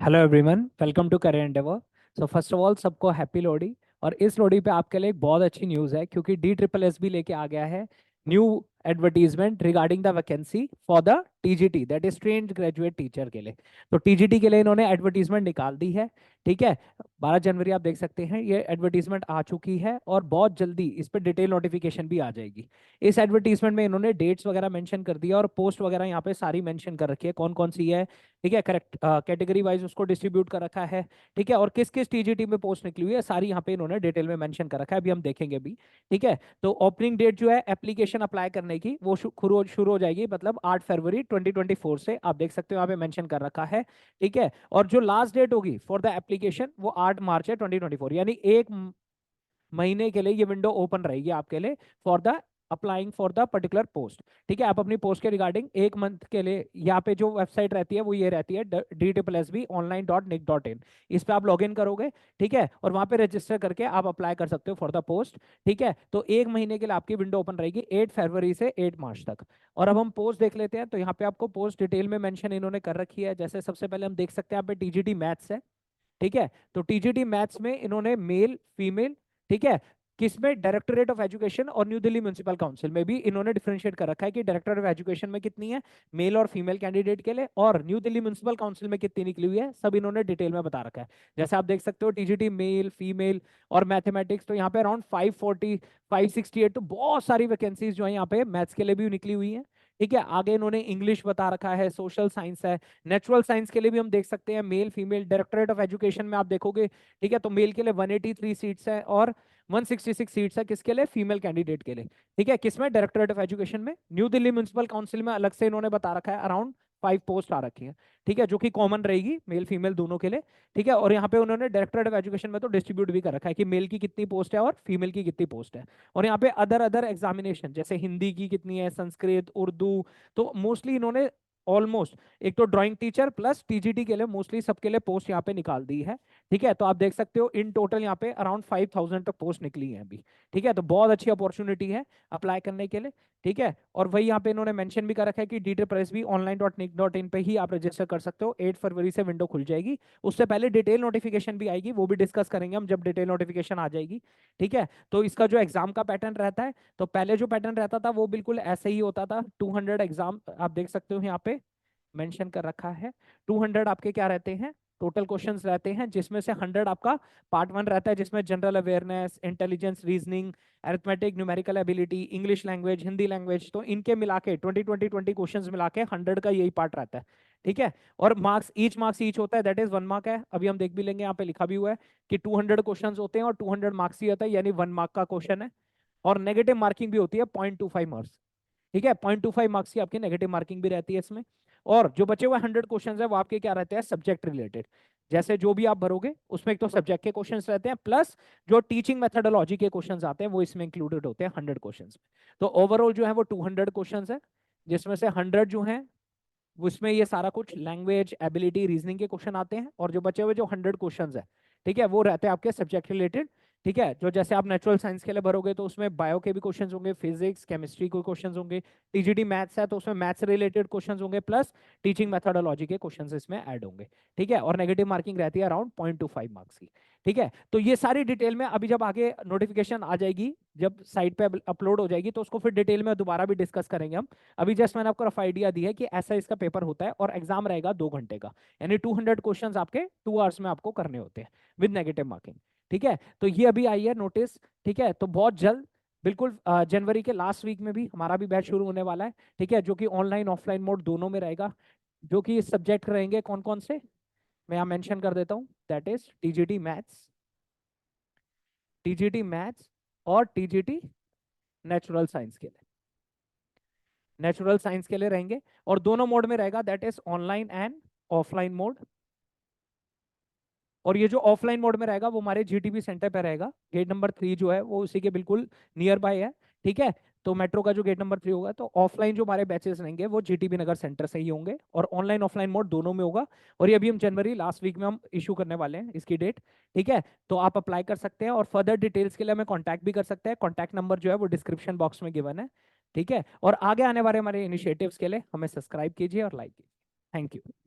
Hello everyone, welcome to career endeavour. So first of all सबको happy Lohri. और इस लोहड़ी पे आपके लिए एक बहुत अच्छी न्यूज़ है, क्योंकि डी ट्रिपल एस भी लेके आ गया है new advertisement regarding the vacancy for the TGT, that is trained graduate teacher के लिए। तो टीजीटी के लिए इन्होंने एडवर्टीजमेंट निकाल दी है। ठीक है, 12 जनवरी आप देख सकते हैं ये एडवर्टीजमेंट आ चुकी है, और बहुत जल्दी इस पर डिटेल नोटिफिकेशन भी आ जाएगी। इस एडवर्टीजमेंट में इन्होंने डेट्स वगैरह मेंशन कर दिया, और पोस्ट वगैरह यहाँ पे सारी मेंशन कर रखी है, कौन कौन सी है। ठीक है, करेक्ट कैटेगरी वाइज उसको डिस्ट्रीब्यूट कर रखा है। ठीक है, और किस किस टीजीटी में पोस्ट निकली हुई है सारी यहाँ पे इन्होंने डिटेल में मेंशन कर रखा है, अभी हम देखेंगे भी। ठीक है, तो ओपनिंग डेट जो है एप्लीकेशन अप्लाई करने की वो शुरू हो जाएगी, मतलब 8 फरवरी 2024 से। आप देख सकते हो यहाँ पे मेंशन कर रखा है। ठीक है, और जो लास्ट डेट होगी फॉर द एप्लीकेशन वो 8 मार्च है 2024, यानी एक महीने के लिए ये विंडो ओपन रहेगी आपके लिए for the applying for the particular post. ठीक है, आप अपनी पोस्ट के रिगार्डिंग एक मंथ के लिए यहाँ पे जो वेबसाइट रहती है वो ये रहती है DSSB online.nic.in। इस पे आप लॉग इन करोगे। ठीक है, और वहां पे रजिस्टर करके आप अप्लाई कर सकते हो फॉर द पोस्ट। ठीक है, तो एक महीने के लिए आपकी विंडो ओपन रहेगी 8 फरवरी से 8 मार्च तक। और अब हम पोस्ट देख लेते हैं, तो यहाँ पे आपको पोस्ट डिटेल में मेंशन इन्होंने कर रखी है। जैसे सबसे पहले हम देख सकते हैं यहाँ पे टीजीटी मैथ्स है। ठीक है, तो टीजीटी मैथ्स में इन्होंने मेल फीमेल, ठीक है, किसमें डायरेक्टोरेट ऑफ एजुकेशन और न्यू दिल्ली म्युनिसिपल काउंसिल में भी इन्होंने डिफरेंशिएट कर रखा है कि डायरेक्टर ऑफ एजुकेशन में कितनी है मेल और फीमेल कैंडिडेट के लिए, और न्यू दिल्ली म्युनिसिपल काउंसिल में कितनी निकली हुई है सब इन्होंने डिटेल में बता रखा है। जैसे आप देख सकते हो टीजीटी मेल फीमेल और मैथमेटिक्स, तो यहाँ पे अराउंड 540 568, तो बहुत सारी वैकेंसीज जो है यहाँ पे मैथ्स के लिए भी निकली हुई है। ठीक है, आगे इन्होंने इंग्लिश बता रखा है, सोशल साइंस है, नेचुरल साइंस के लिए भी हम देख सकते हैं male female. Directorate of education में आप देखोगे, ठीक है, तो मेल के लिए 183 सीट्स है और 166 सीट्स है किसके लिए, फीमेल कैंडिडेट के लिए। ठीक है, किसमें, डायरेक्टरेट ऑफ एजुकेशन में। न्यू दिल्ली म्युनिसिपल काउंसिल में अलग से इन्होंने बता रखा है अराउंड 5 पोस्ट आ रखी है। ठीक है, जो कि कॉमन रहेगी मेल फीमेल दोनों के लिए। ठीक है, और यहाँ पे उन्होंने डायरेक्टरेट ऑफ एजुकेशन में तो डिस्ट्रीब्यूट भी कर रखा है कि मेल की कितनी पोस्ट है और फीमेल की कितनी पोस्ट है। और यहाँ पे अदर अदर एग्जामिनेशन जैसे हिंदी की कितनी है, संस्कृत, उर्दू, तो मोस्टली इन्होंने ऑलमोस्ट एक तो ड्राइंग टीचर प्लस टीजीटी के लिए मोस्टली सबके लिए पोस्ट यहाँ पे निकाल दी है। ठीक है, तो आप देख सकते हो इन टोटल यहाँ पे अराउंड 5000 तक पोस्ट निकली है अभी। ठीक है, तो बहुत अच्छी अपॉर्चुनिटी है अप्लाई करने के लिए। ठीक है, और वही यहाँ पे इन्होंने मेंशन भी कर रखा है कि DTPRSB online.nic.in पे ही आप रजिस्टर कर सकते हो। 8 फरवरी से विंडो खुल जाएगी, उससे पहले डिटेल नोटिफिकेशन भी आएगी, वो भी डिस्कस करेंगे हम जब डिटेल नोटिफिकेशन आ जाएगी। ठीक है, तो इसका जो एग्जाम का पैटर्न रहता है, तो पहले जो पैटर्न रहता था वो बिल्कुल ऐसे ही होता था। 200 एग्जाम आप देख सकते हो यहाँ पे मेंशन कर रखा है। 200 आपके क्या रहते हैं, टोटल क्वेश्चंस रहते हैं, जिसमें से 100 आपका पार्ट 1 रहता है, जिसमें general awareness, intelligence, reasoning, arithmetic, numerical ability, English language, Hindi language, तो इनके मिला के 20 क्वेश्चंस मिला के 100 का यही पार्ट रहता है। ठीक है, और मार्क्स ईच होता है, दैट इज 1 मार्क है। अभी हम देख भी लेंगे, यहाँ पे लिखा भी हुआ है कि 200 क्वेश्चंस होते हैं और 200 मार्क्स ही होता है, यानी 1 मार्क का क्वेश्चन है। और नेगेटिव मार्किंग भी होती है 0.25 मार्क्स। ठीक है, 0.25 मार्क्स की आपकी नेगेटिव मार्किंग भी रहती है इसमें। और जो बचे हुए 100 क्वेश्चन है वो आपके क्या रहते हैं, सब्जेक्ट रिलेटेड। जैसे जो भी आप भरोगे उसमें एक तो सब्जेक्ट के क्वेश्चंस रहते हैं, प्लस जो टीचिंग मेथोडोलॉजी के क्वेश्चंस आते हैं वो इसमें इंक्लूडेड होते हैं 100 क्वेश्चंस में। तो ओवरऑल जो है वो 200 क्वेश्चंस है, जिसमें से 100 जो है उसमें ये सारा कुछ लैंग्वेज एबिलिटी रीजनिंग के क्वेश्चन आते हैं, और जो बचे हुए जो 100 क्वेश्चन है, ठीक है, वो रहते हैं आपके सब्जेक्ट रिलेटेड। ठीक है, जो जैसे आप नेचुरल साइंस के लिए भरोगे तो उसमें बायो के भी क्वेश्चंस होंगे, फिजिक्स केमिस्ट्री के क्वेश्चंस होंगे। टीजीटी मैथ्स है तो उसमें मैथ्स रिलेटेड क्वेश्चंस होंगे, प्लस टीचिंग मेथोडोलॉजी के क्वेश्चंस इसमें ऐड होंगे। ठीक है, और नेगेटिव मार्किंग रहती है अराउंड 0.25 मार्क्स की। ठीक है, तो ये सारी डिटेल में अभी जब आगे नोटिफिकेशन आ जाएगी, जब साइट पे अपलोड हो जाएगी, तो उसको फिर डिटेल में दोबारा भी डिस्कस करेंगे हम। अभी जस्ट मैंने आपको रफ आइडिया दी है कि ऐसा इसका पेपर होता है, और एग्जाम रहेगा 2 घंटे का, यानी 200 क्वेश्चन आपके 2 आवर्स में आपको करने होते हैं विद नेगेटिव मार्किंग। ठीक है, तो ये अभी आई है नोटिस। ठीक है, तो बहुत जल्द बिल्कुल जनवरी के लास्ट वीक में भी हमारा भी बैच शुरू होने वाला है। ठीक है, जो कि ऑनलाइन ऑफलाइन मोड दोनों में रहेगा। जो कि सब्जेक्ट रहेंगे कौन कौन से, मैं यहाँ मेंशन कर देता हूँ, दैट इज टीजीटी मैथ्स और टीजीटी नेचुरल साइंस के लिए। नेचुरल साइंस के लिए रहेंगे, और दोनों मोड में रहेगा, that is online and offline mode. और ये जो ऑफलाइन मोड में रहेगा वो हमारे जीटीबी सेंटर पे रहेगा, गेट नंबर 3 जो है वो उसी के बिल्कुल नियर बाय है। ठीक है, तो मेट्रो का जो गेट नंबर 3 होगा, तो ऑफलाइन जो हमारे बैचेस रहेंगे वो जीटीबी नगर सेंटर से ही होंगे, और ऑनलाइन ऑफलाइन मोड दोनों में होगा। और ये अभी हम जनवरी लास्ट वीक में हम इशू करने वाले हैं इसकी डेट। ठीक है, तो आप अप्लाई कर सकते हैं, और फर्दर डिटेल्स के लिए हमें कॉन्टैक्ट भी कर सकते हैं। कॉन्टैक्ट नंबर जो है वो डिस्क्रिप्शन बॉक्स में गिवन है। ठीक है, और आगे आने वाले हमारे इनिशिएटिव्स के लिए हमें सब्सक्राइब कीजिए और लाइक कीजिए। Thank you.